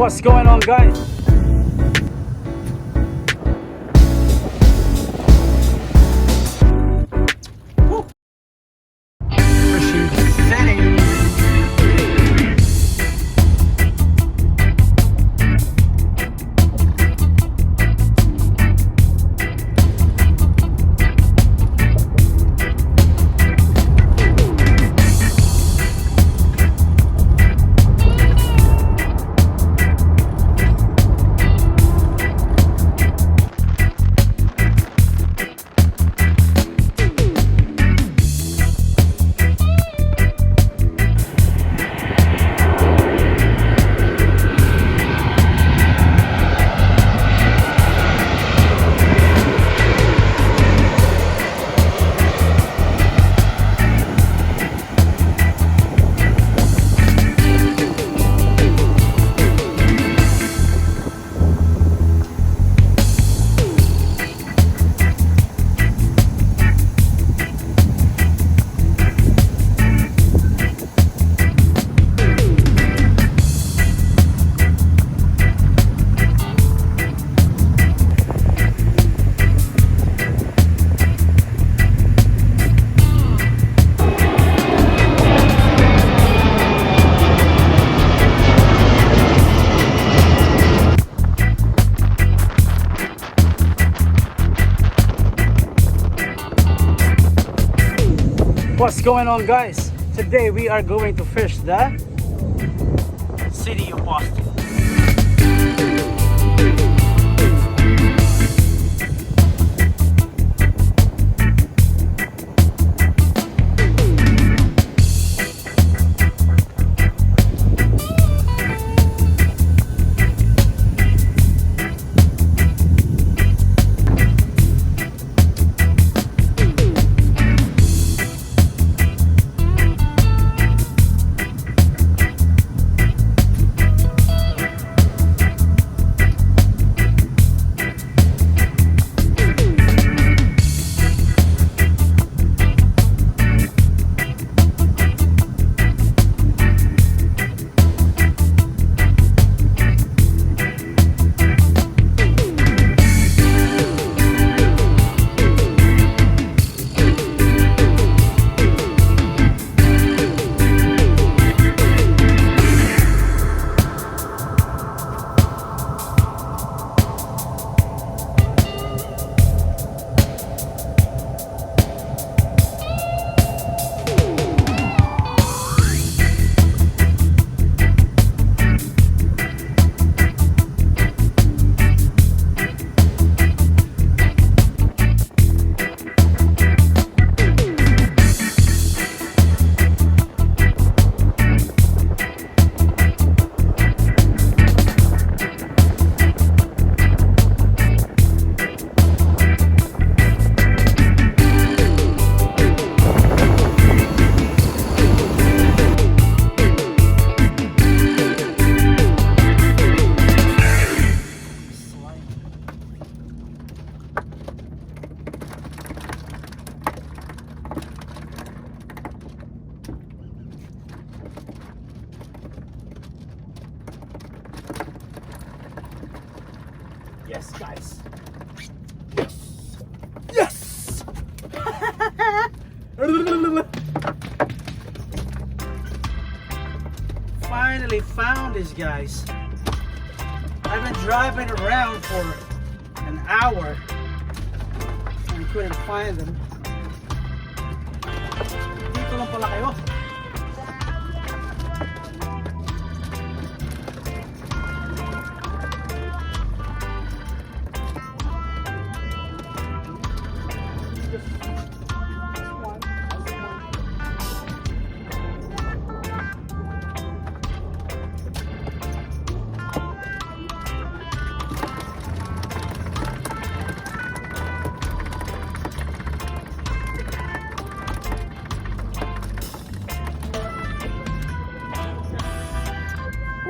What's going on, guys? Woo. Fishing city. What's going on, guys? Today we are going to fish the city of Boston. Yes, guys. Yes! Finally found these guys. I've been driving around for an hour and couldn't find them. Dito lang pala kayo.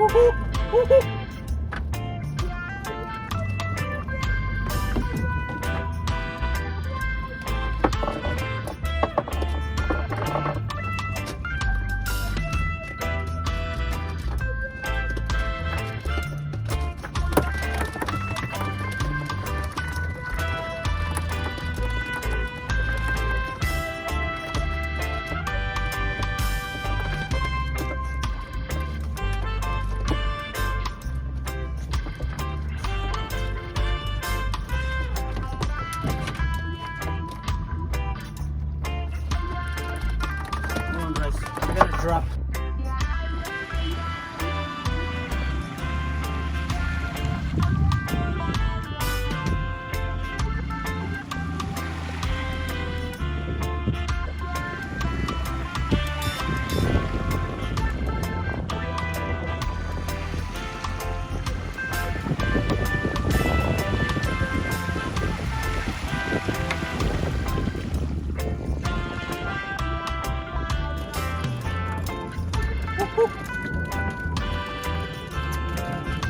Woohoo! Woohoo! drop.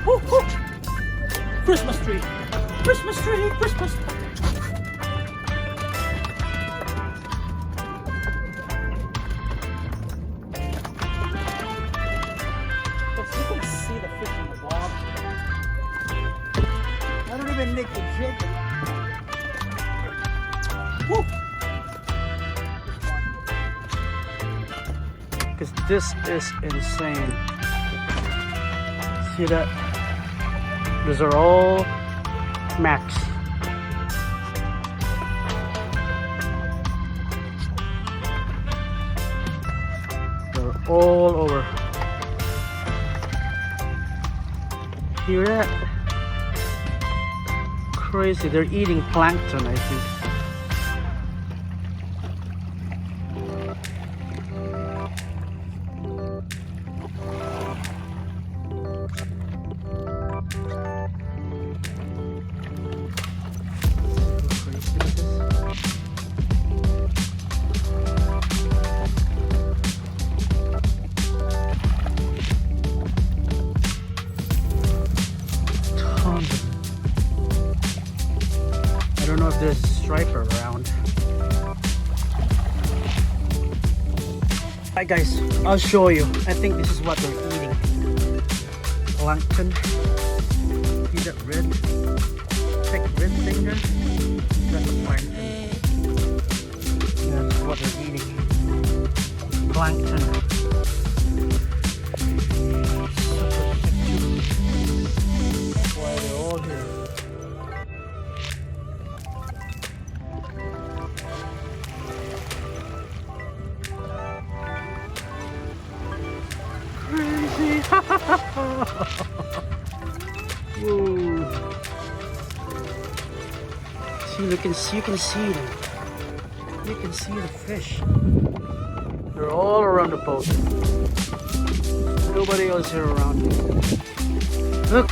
Woo-hoo. Christmas tree, Christmas tree, Christmas. You can see the fish in the water. I don't even need the jig. Woo. Because this is insane. See that? These are all max. They're all over. Hear that? Crazy. They're eating plankton, I think. I don't know if there's a striper around. Alright guys, I'll show you. I think this is what they're eating. Plankton. See that red? Thick red thing there? That's a plankton. That's what they're eating. Plankton. That's why they're all here. Crazy. Whoa. See, you can see them. You can see the fish. They're all around the boat. Nobody else here around. Look.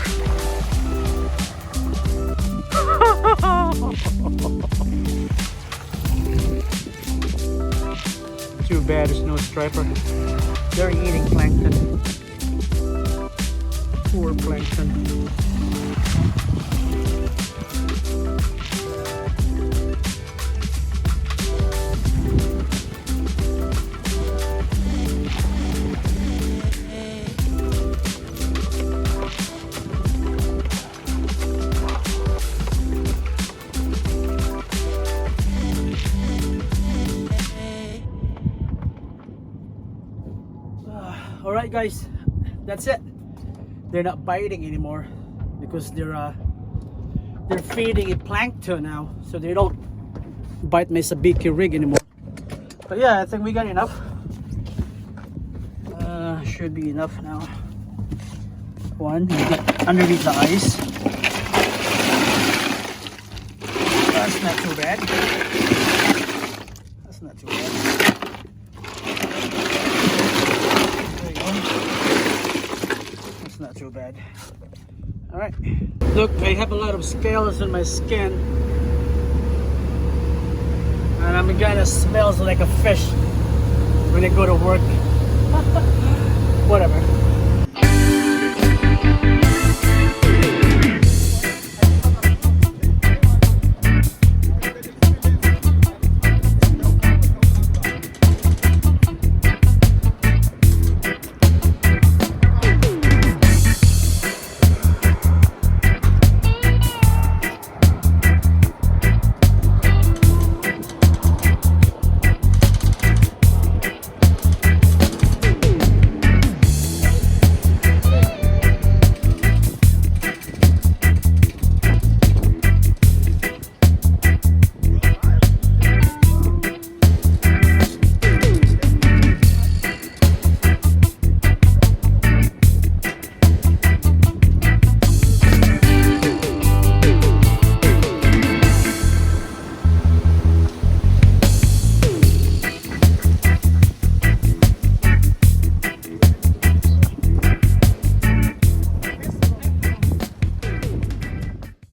Too bad there's no striper. They're eating plankton. Poor plankton. Alright guys, that's it. They're not biting anymore because they're feeding it plankton now, so they don't bite my sabiki rig anymore. But yeah, I think we got enough. Should be enough now. One, get underneath the ice. That's not too bad. That's not too bad. Not too bad. All right. Look, I have a lot of scales on my skin, and I'm gonna smells like a fish when I go to work. Whatever.